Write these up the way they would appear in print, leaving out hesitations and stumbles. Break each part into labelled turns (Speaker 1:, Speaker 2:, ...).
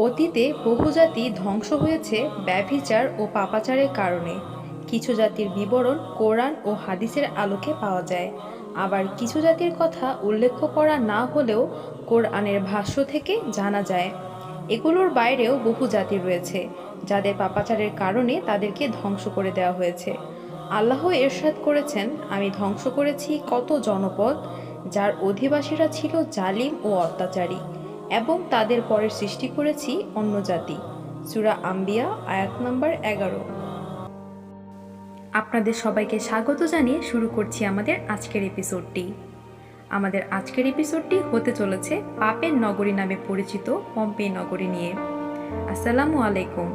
Speaker 1: অতীতে বহু জাতি ধ্বংস হয়েছে ব্যভিচার ও পাপাচারের কারণে। কিছু জাতির বিবরণ কোরআন ও হাদিসের আলোকে পাওয়া যায়, আবার কিছু জাতির কথা উল্লেখ করা না হলেও কোরআনের ভাষ্য থেকে জানা যায়। এগুলোর বাইরেও বহু জাতি রয়েছে যাদের পাপাচারের কারণে তাদেরকে ধ্বংস করে দেওয়া হয়েছে। আল্লাহ ইরশাদ করেছেন, আমি ধ্বংস করেছি কত জনপদ যার অধিবাসীরা ছিল জালিম ও অত্যাচারী, এবং তাদের পরে সৃষ্টি করেছি অন্য জাতি। সূরা আম্বিয়া আয়াত নম্বর 11। আপনাদের সবাইকে স্বাগত জানিয়ে শুরু করছি আমাদের আজকের এপিসোডটি। আমাদের আজকের এপিসোডটি হতে চলেছে পাপের নগরী নামে পরিচিত পম্পেই নগরী নিয়ে। আসসালামু আলাইকুম।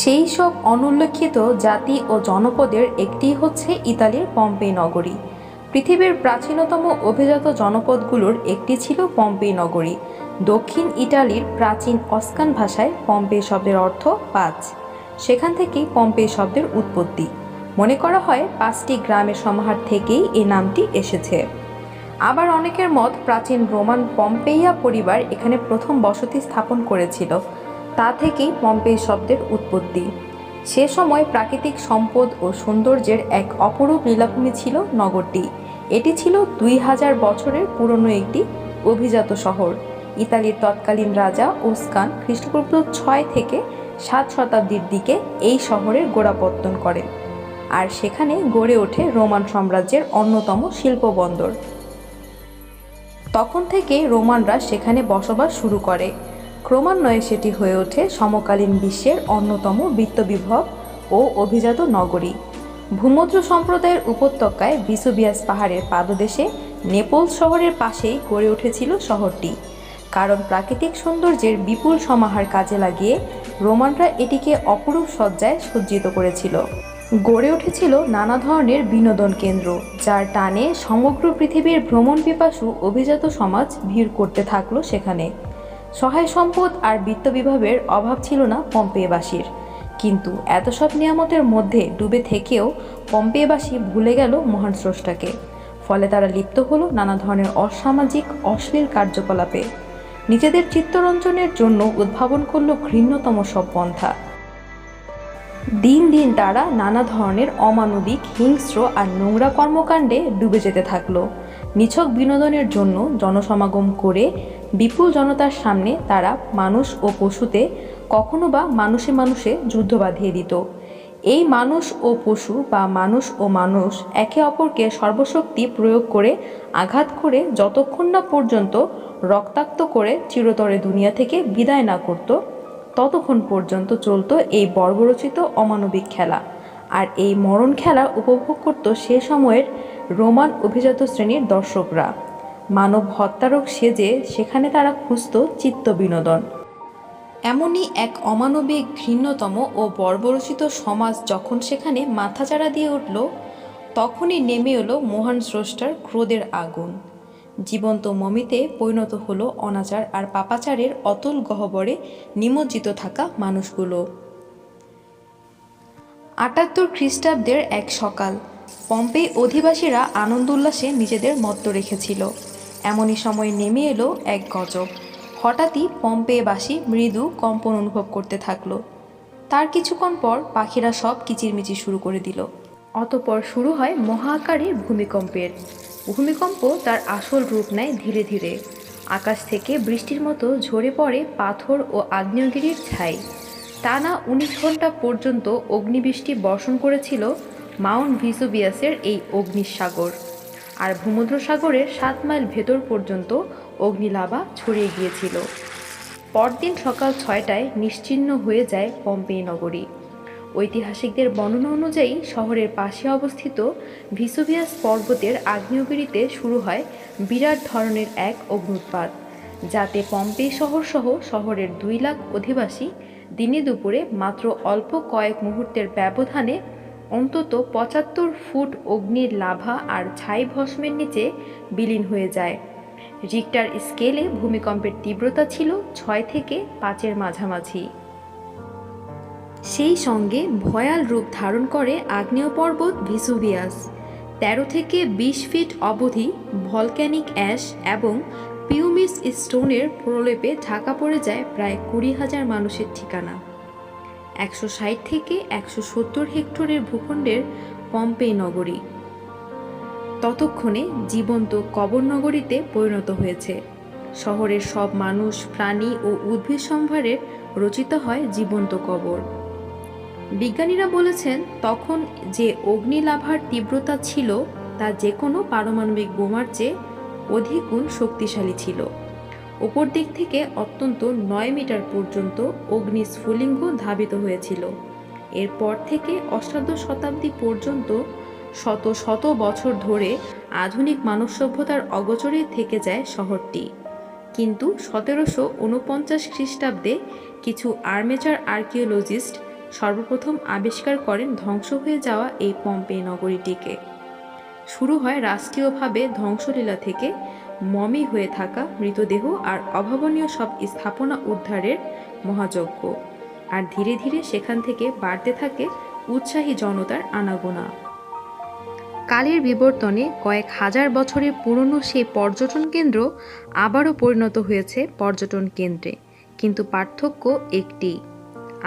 Speaker 1: সেই সব অনুল্লেখিত জাতি ও জনপদের একটি হচ্ছে ইতালির পম্পেই নগরী। পৃথিবীর প্রাচীনতম অভিজাত জনপদগুলোর একটি ছিল পম্পেই নগরী। দক্ষিণ ইটালির প্রাচীন অস্কান ভাষায় পম্পেই শব্দের অর্থ ৫। সেখান থেকেই পম্পেই শব্দের উৎপত্তি। মনে করা হয় ৫টি গ্রামের সমাহার থেকেই এই নামটি এসেছে। আবার অনেকের মত প্রাচীন রোমান পম্পেইয়া পরিবার এখানে প্রথম বসতি স্থাপন করেছিল, তা থেকেই পম্পেই শব্দের উৎপত্তি। সে সময় প্রাকৃতিক সম্পদ ও সৌন্দর্যের এক অপরূপ লীলাভূমি ছিল নগরটি। এটি ছিল ২০০০ বছরের পুরনো একটি অভিজাত শহর। ইতালির তৎকালীন রাজা ওস্কান খ্রিস্টপূর্ব ৬ থেকে ৭ শতাব্দীর দিকে এই শহরের গোড়াপত্তন করেন, আর সেখানে গড়ে ওঠে রোমান সাম্রাজ্যের অন্যতম শিল্প বন্দর। তখন থেকে রোমানরা সেখানে বসবাস শুরু করে। ক্রমান্বয়ে সেটি হয়ে ওঠে সমকালীন বিশ্বের অন্যতম বিত্তবিভব ও অভিজাত নগরী। ভূমধ্য সম্প্রদায়ের উপত্যকায় ভিসুভিয়াস পাহাড়ের পাদদেশে নেপলস শহরের পাশেই গড়ে উঠেছিল শহরটি। কারণ প্রাকৃতিক সৌন্দর্যের বিপুল সমাহার কাজে লাগিয়ে রোমানরা এটিকে অপরূপ সজ্জায় সজ্জিত করেছিল। গড়ে উঠেছিল নানা ধরনের বিনোদন কেন্দ্র, যার টানে সমগ্র পৃথিবীর ভ্রমণ পিপাসু অভিজাত সমাজ ভিড় করতে থাকলো সেখানে। সহায় সম্পদ আর বিত্তবিভবের অভাব ছিল না পম্পেইবাসীর, কিন্তু এত সব নিয়ামতের মধ্যে ডুবে থেকেও পম্পেইবাসী ভুলে গেল মহান স্রষ্টাকে। ফলে তারা লিপ্ত হলো নানা ধরনের অসামাজিক অশ্লীল কার্যকলাপে। নিজেদের চিত্তরঞ্জনের জন্য উদ্ভাবন করলো ঘৃণ্যতম সব পন্থা। দিন দিন তারা নানা ধরনের অমানবিক, হিংস্র আর নোংরা কর্মকাণ্ডে ডুবে যেতে থাকলো। নিছক বিনোদনের জন্য জনসমাগম করে বিপুল জনতার সামনে তারা মানুষ ও পশুতে, কখনো বা মানুষে মানুষে যুদ্ধ বাঁধিয়ে দিত। এই মানুষ ও পশু বা মানুষ ও মানুষ একে অপরকে সর্বশক্তি প্রয়োগ করে আঘাত করে যতক্ষণ না পর্যন্ত রক্তাক্ত করে চিরতরে দুনিয়া থেকে বিদায় না করত, ততক্ষণ পর্যন্ত চলত এই বর্বরচিত অমানবিক খেলা। আর এই মরণ খেলা উপভোগ করত সে সময়ের রোমান অভিজাত শ্রেণীর দর্শকরা। মানব হত্যারক সেজে সেখানে তারা খুঁজত চিত্ত বিনোদন। এমনই এক অমানবিক, ঘৃণ্যতম ও বর্বরচিত সমাজ যখন সেখানে মাথাচাড়া দিয়ে উঠল, তখনই নেমে এলো মহান স্রষ্টার ক্রোধের আগুন। জীবন্ত মমিতে পরিণত হলো অনাচার আর পাপাচারের অতল গহ্বরে নিমজ্জিত থাকা মানুষগুলো। ৭৮ খ্রিস্টাব্দের এক সকাল, পম্পেই অধিবাসীরা আনন্দ উল্লাসে নিজেদের মত্ত রেখেছিল। এমনই সময় নেমে এলো এক গজব। হঠাৎই পম্পেইবাসী মৃদু কম্পন অনুভব করতে থাকলো। তার কিছুক্ষণ পর পাখিরা সব কিচিরমিচির শুরু করে দিল। অতঃপর শুরু হয় মহাকারের ভূমিকম্পের। ভূমিকম্প তার আসল রূপ নেয় ধীরে ধীরে। আকাশ থেকে বৃষ্টির মতো ঝরে পড়ে পাথর ও আগ্নেয়গিরির ছাই। টানা ১৯ ঘন্টা পর্যন্ত অগ্নিবৃষ্টি বর্ষণ করেছিল মাউন্ট ভিসুভিয়াসের এই অগ্নিসাগর। আর ভূমধ্যসাগরের ৭ মাইল ভেতর পর্যন্ত অগ্নিলাভা ছড়িয়ে গিয়েছিল। পরদিন সকাল ৬টায় নিশ্চিহ্ন হয়ে যায় পম্পেই নগরী। ঐতিহাসিকদের বর্ণনা অনুযায়ী শহরের পাশে অবস্থিত ভিসুভিয়াস পর্বতের আগ্নেয়গিরিতে শুরু হয় বিরাট ধরনের এক অগ্ন্যুৎপাত, যাতে পম্পেই শহরসহ শহরের ২ লাখ অধিবাসী দিনে দুপুরে মাত্র অল্প কয়েক মুহূর্তের ব্যবধানে অন্তত ৭৫ ফুট অগ্নির লাভা আর ছাই ভস্মের নিচে বিলীন হয়ে যায়। রিক্টার স্কেলে ভূমিকম্পের তীব্রতা ছিল ৬ থেকে ৫-এর মাঝামাঝি। সেই সঙ্গে ভয়াল রূপ ধারণ করে আগ্নেয় পর্বত ভিসুভিয়াস। 13 থেকে 20 ফিট অবধি ভলক্যানিক অ্যাশ এবং পিউমিস স্টোনের প্রলেপে ঢাকা পড়ে যায় প্রায় 20,000 মানুষের ঠিকানা। 160 থেকে 170 হেক্টরের ভূখণ্ডের পম্পেই নগরী ততক্ষণে জীবন্ত কবর নগরীতে পরিণত হয়েছে। শহরের সব মানুষ, প্রাণী ও উদ্ভিদ সম্ভারে রচিত হয় জীবন্ত কবর। বিজ্ঞানীরা বলেছেন, তখন যে অগ্নিলাভার তীব্রতা ছিল তা যে কোনো পারমাণবিক বোমার চেয়ে অধিক গুণ শক্তিশালী ছিল। উপর দিক থেকে অত্যন্ত 9 মিটার পর্যন্ত অগ্নিস্ফুলিঙ্গ ধাবিত হয়েছিল। এরপর থেকে অষ্টাদশ শতাব্দী পর্যন্ত শত শত বছর ধরে আধুনিক মানব সভ্যতার অগোচরে থেকে যায় শহরটি। কিন্তু 1749 খ্রিস্টাব্দে কিছু আর্মেচার আর্কিওলজিস্ট সর্বপ্রথম আবিষ্কার করেন ধ্বংস হয়ে যাওয়া এই পম্পেই নগরীটিকে। শুরু হয় রাষ্ট্রীয়ভাবে ধ্বংসলীলা থেকে মমি হয়ে থাকা মৃতদেহ আর অভাবনীয় সব স্থাপনা উদ্ধারের মহাযজ্ঞ। আর ধীরে ধীরে সেখান থেকে বাড়তে থাকে উৎসাহী জনতার আনাগোনা। কালের বিবর্তনে কয়েক হাজার বছরের পুরনো সেই পর্যটন কেন্দ্র আবারও পরিণত হয়েছে পর্যটন কেন্দ্রে। কিন্তু পার্থক্য একটি,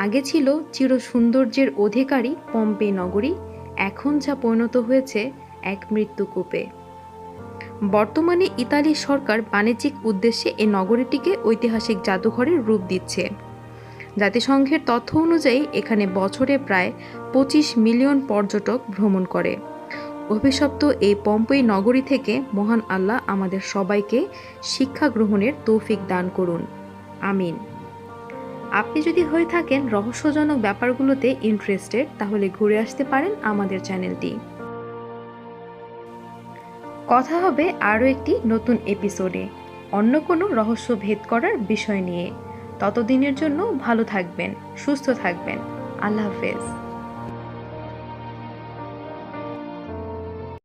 Speaker 1: আগে ছিল চির সৌন্দর্যের অধিকারী পম্পেই নগরী, এখন যা পরিণত হয়েছে এক মৃত্যুকূপে। বর্তমানে ইতালি সরকার বাণিজ্যিক উদ্দেশ্যে এই নগরীটিকে ঐতিহাসিক জাদুঘরের রূপ দিচ্ছে। জাতিসংঘের তথ্য অনুযায়ী এখানে বছরে প্রায় 25 মিলিয়ন পর্যটক ভ্রমণ করে। অভিশপ্ত এই পম্পেই নগরী থেকে মহান আল্লাহ আমাদের সবাইকে শিক্ষা গ্রহণের তৌফিক দান করুন, আমিন। আপনি যদি হয়ে থাকেন রহস্যজনক ব্যাপারগুলোতে ইন্টারেস্টেড, তাহলে ঘুরে আসতে পারেন আমাদের চ্যানেলটি। কথা হবে আরও একটি নতুন এপিসোডে অন্য কোনো রহস্য ভেদ করার বিষয় নিয়ে। ততদিনের জন্য ভালো থাকবেন, সুস্থ থাকবেন। আল্লাহ হাফেজ।